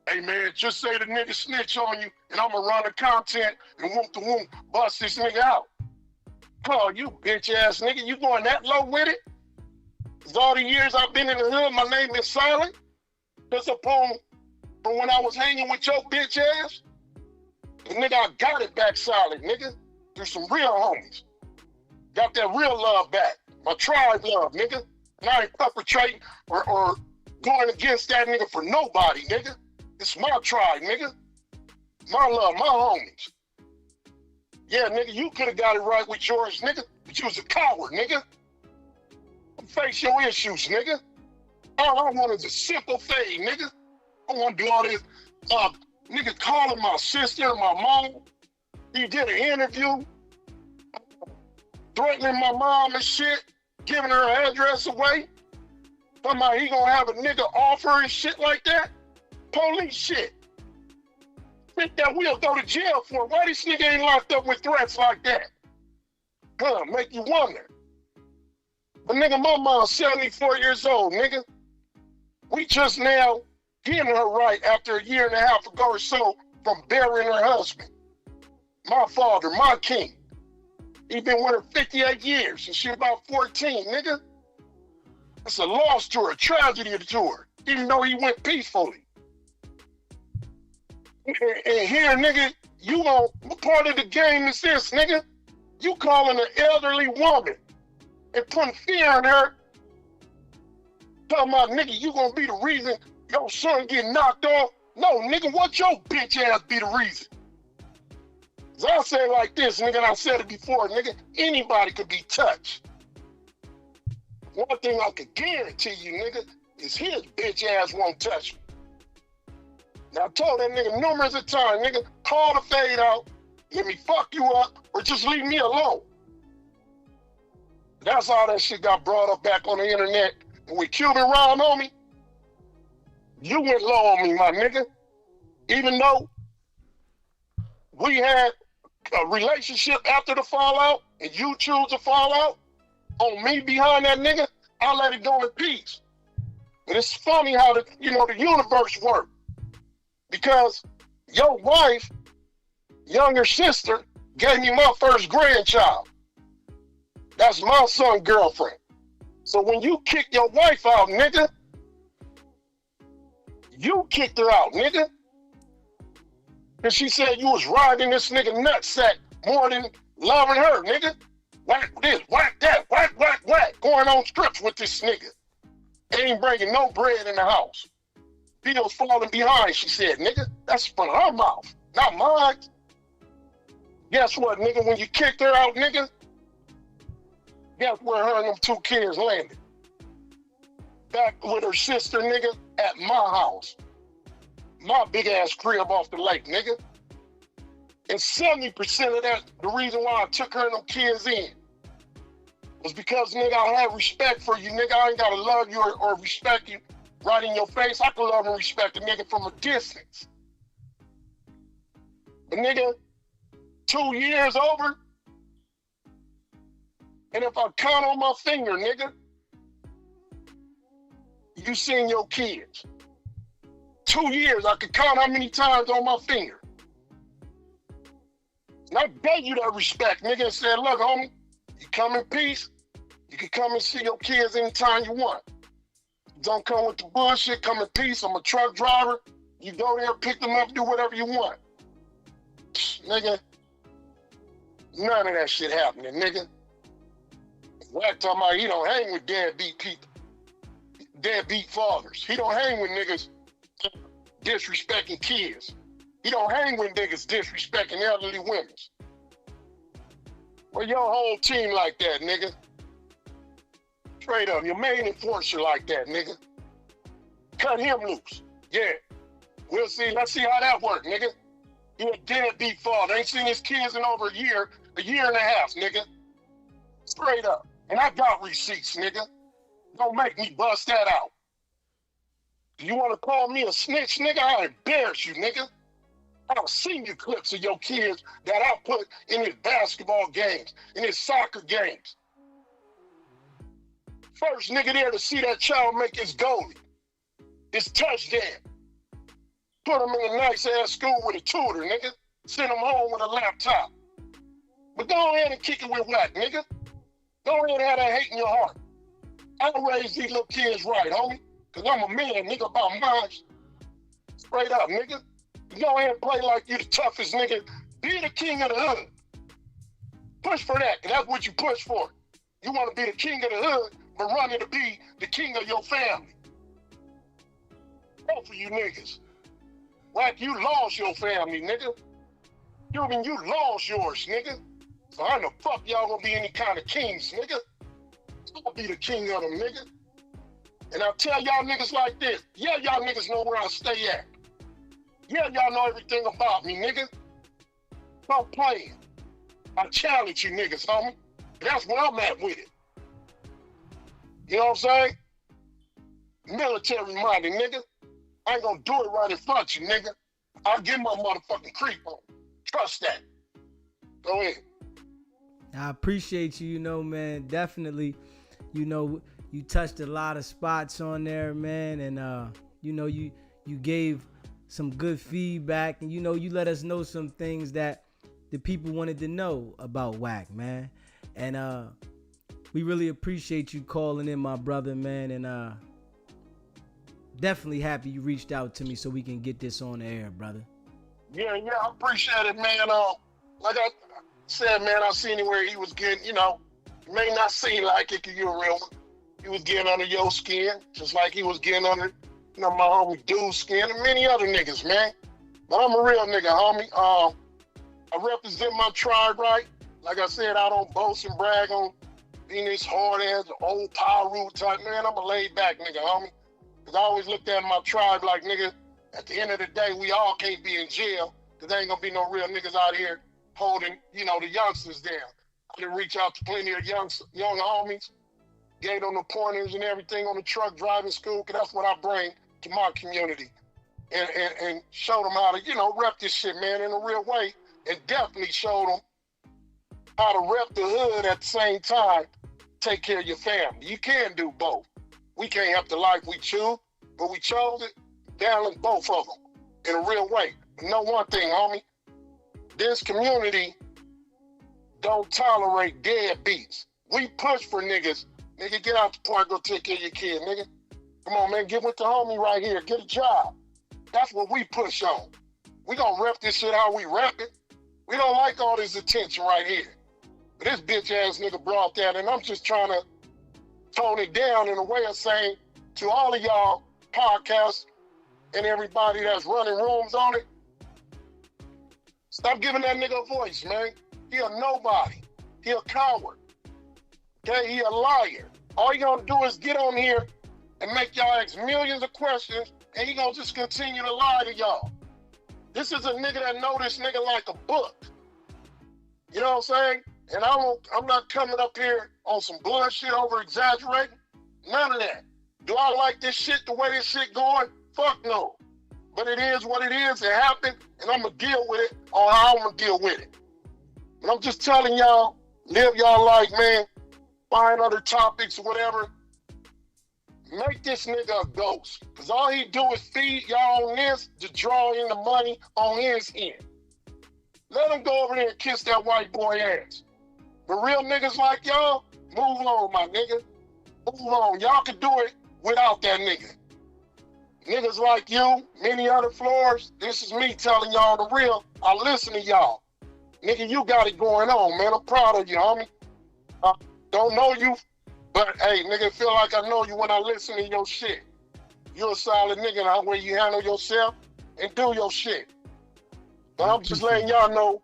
Hey man, just say the nigga snitch on you and I'ma run the content and whoop the whoop, bust this nigga out. Oh, you bitch ass nigga, you going that low with it? Cause all the years I've been in the hood, my name been silent. Just upon from when I was hanging with your bitch ass. And nigga, I got it back solid, nigga. Through some real homies. Got that real love back. My tribe love, nigga. And I ain't perpetrating or going against that nigga for nobody, nigga. It's my tribe, nigga. My love, my homies. Yeah, nigga, you could have got it right with yours, nigga, but you was a coward, nigga. Face your issues, nigga. All I want is a simple thing, nigga. I want to do all this, nigga calling my sister and my mom. He did an interview, threatening my mom and shit, giving her address away. Talking about he gonna have a nigga offer and shit like that. Police shit. Think that we'll go to jail for. Why this nigga ain't locked up with threats like that? Huh, make you wonder. But nigga, my mom's 74 years old, nigga. We just now getting her right after a year and a half ago or so from burying her husband. My father, my king. He been with her 58 years and she about 14, nigga. It's a loss to her, a tragedy to her, even though he went peacefully. And here, nigga, you gon' what part of the game is this, nigga? You calling an elderly woman and putting fear in her. Talking about, nigga, you gonna be the reason your son get knocked off? No, nigga, what your bitch ass be the reason? Cause I say it like this, nigga, and I said it before, nigga, anybody could be touched. One thing I could guarantee you, nigga, is his bitch ass won't touch me. Now I told that nigga numerous of times, nigga, call the fade out, let me fuck you up, or just leave me alone. That's how that shit got brought up back on the internet. And with Cuban round on me, you went low on me, my nigga. Even though we had a relationship after the fallout, and you choose to fall out on me behind that nigga, I let it go in peace. But it's funny how the universe works. Because your wife, younger sister, gave me my first grandchild. That's my son's girlfriend. So when you kick your wife out, nigga, you kicked her out, nigga. And she said you was riding this nigga nutsack more than loving her, nigga. Whack this, whack that, whack, whack, whack. Going on trips with this nigga. Ain't bringing no bread in the house. Bills falling behind, she said, nigga. That's from her mouth, not mine. Guess what, nigga? When you kicked her out, nigga, guess where her and them two kids landed? Back with her sister, nigga, at my house. My big ass crib off the lake, nigga. And 70% of that, the reason why I took her and them kids in was because, nigga, I have respect for you, nigga. I ain't gotta love you or respect you right in your face. I can love and respect a nigga from a distance. But nigga, 2 years over, and if I count on my finger, nigga, you seen your kids. 2 years, I could count how many times on my finger. And I gave you that respect, nigga, and said, look, homie, you come in peace, you can come and see your kids anytime you want. Don't come with the bullshit, come in peace. I'm a truck driver. You go there, pick them up, do whatever you want. Nigga, none of that shit happening, nigga. Wack talking about he don't hang with deadbeat people, deadbeat fathers. He don't hang with niggas disrespecting kids. He don't hang with niggas disrespecting elderly women. Well, your whole team like that, nigga. Straight up, your main enforcer like that, nigga. Cut him loose. Yeah. We'll see. Let's see how that works, nigga. He a deadbeat father. Ain't seen his kids in over a year and a half, nigga. Straight up. And I got receipts, nigga. Don't make me bust that out. You want to call me a snitch, nigga? I'll embarrass you, nigga. I've seen your clips of your kids that I put in his basketball games, in his soccer games. First nigga there to see that child make his goalie, his touchdown. Put him in a nice ass school with a tutor, nigga. Send him home with a laptop. But go ahead and kick it with Wack, nigga. Go ahead and have that hate in your heart. I'll raise these little kids right, homie. Cause I'm a man, nigga, about mine. Straight up, nigga. Go ahead and play like you the toughest nigga. Be the king of the hood. Push for that, cause that's what you push for. You want to be the king of the hood, but running to be the king of your family. Both of you niggas. Like you lost your family, nigga. Cuban, you lost yours, nigga. So how the fuck y'all gonna be any kind of kings, nigga? I'll be the king of them, nigga. And I'll tell y'all niggas like this. Yeah, y'all niggas know where I stay at. Yeah, y'all know everything about me, nigga. Stop playing. I challenge you niggas, homie. That's where I'm at with it. You know what I'm saying? Military minded, nigga. I ain't gonna do it right in front of you, nigga. I'll get my motherfucking creep on. Trust that. Go ahead. I appreciate you, you know, man. Definitely, you know, you touched a lot of spots on there, man. And, you know, you gave some good feedback. And, you know, you let us know some things that the people wanted to know about Wack, man. And we really appreciate you calling in, my brother, man. And definitely happy you reached out to me so we can get this on the air, brother. Yeah, I appreciate it, man. Like I said, man, I seen him where he was getting, you know, it may not seem like it because you're a real one. He was getting under your skin, just like he was getting under, you know, my homie Dude's skin and many other niggas, man. But I'm a real nigga, homie. I represent my tribe right. Like I said, I don't boast and brag on being this hard ass old power rule type, man. I'm a laid back nigga, homie. Because I always looked at my tribe like, nigga, at the end of the day, we all can't be in jail because there ain't gonna be no real niggas out here holding, you know, the youngsters down. I done reach out to plenty of young homies, gave them the pointers and everything on the truck driving school, because that's what I bring to my community. And show them how to, you know, rep this shit, man, in a real way. And definitely show them how to rep the hood at the same time, take care of your family. You can do both. We can't have the life we choose, but we chose it, balance both of them in a real way. But know one thing, homie, this community don't tolerate deadbeats. We push for niggas. Nigga, get out the park, go take care of your kid, nigga. Come on, man, get with the homie right here, get a job. That's what we push on. We gonna rep this shit how we rep it. We don't like all this attention right here. But this bitch ass nigga brought that, and I'm just trying to tone it down in a way of saying to all of y'all podcasts and everybody that's running rooms on it, stop giving that nigga a voice, man. He a nobody. He a coward. Okay, he a liar. All you gonna do is get on here and make y'all ask millions of questions, and he gonna just continue to lie to y'all. This is a nigga that know this nigga like a book. You know what I'm saying? And I'm not coming up here on some bullshit over exaggerating. None of that. Do I like this shit the way this shit going? Fuck no. But it is what it is. It happened, and I'm gonna deal with it or how I'm gonna deal with it. And I'm just telling y'all, live y'all life, man. Find other topics or whatever. Make this nigga a ghost. Because all he do is feed y'all on this to draw in the money on his end. Let him go over there and kiss that white boy ass. But real niggas like y'all, move on, my nigga. Move on. Y'all can do it without that nigga. Niggas like you, many other floors, this is me telling y'all the real. I listen to y'all. Nigga, you got it going on, man. I'm proud of you, homie. I don't know you, but hey, nigga, feel like I know you when I listen to your shit. You a solid nigga, how way you handle yourself and do your shit. But I'm just letting y'all know,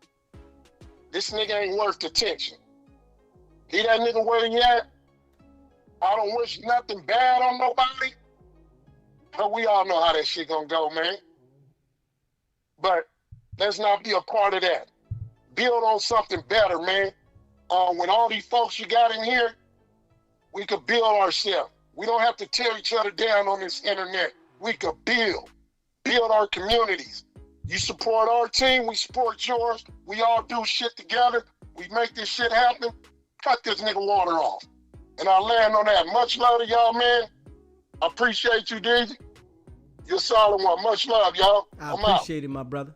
this nigga ain't worth the attention. He that nigga where he at, I don't wish nothing bad on nobody, but we all know how that shit gonna go, man. But let's not be a part of that. Build on something better, man. When all these folks you got in here, we could build ourselves. We don't have to tear each other down on this internet. We could build our communities. You support our team, we support yours. We all do shit together. We make this shit happen. Cut this nigga water off. And I'll land on that. Much love to y'all, man. I appreciate you, DZ. You're a solid one. Much love, y'all. I appreciate it, my brother.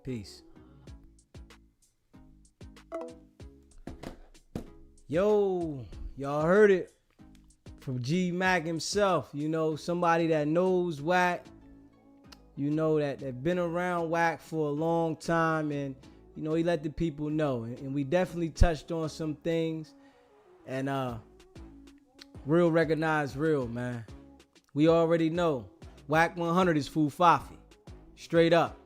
Peace. Yo, y'all heard it from Gmack himself. You know, somebody that knows Wack. You know, that been around Wack for a long time, and you know, he let the people know. And we definitely touched on some things. And real recognize real, man. We already know WACK100 is Fufafi. Straight up.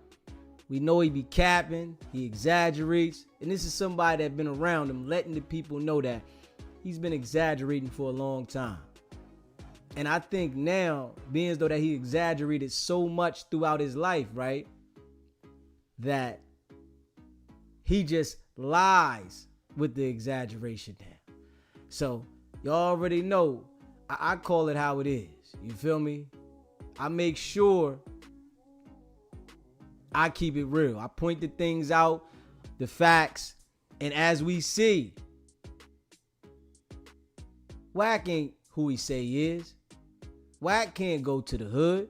We know he be capping, he exaggerates, and this is somebody that been around him, letting the people know that he's been exaggerating for a long time. And I think now, being as though that he exaggerated so much throughout his life, right, that he just lies with the exaggeration now. So y'all already know, I call it how it is. You feel me? I make sure I keep it real. I point the things out, the facts, and as we see, Wack ain't who he say he is. Wack can't go to the hood.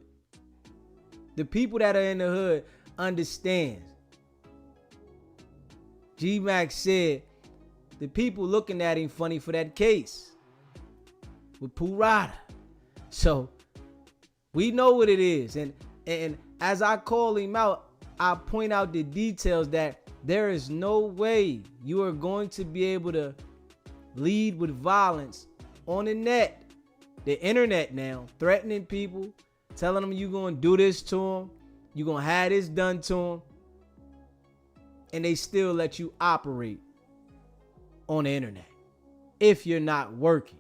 The people that are in the hood understand. Gmack said the people looking at him funny for that case with Purada. So we know what it is. And as I call him out, I point out the details that there is no way you are going to be able to lead with violence on the net, the internet now, threatening people, telling them you're going to do this to them, you're going to have this done to them, and they still let you operate on the internet if you're not working.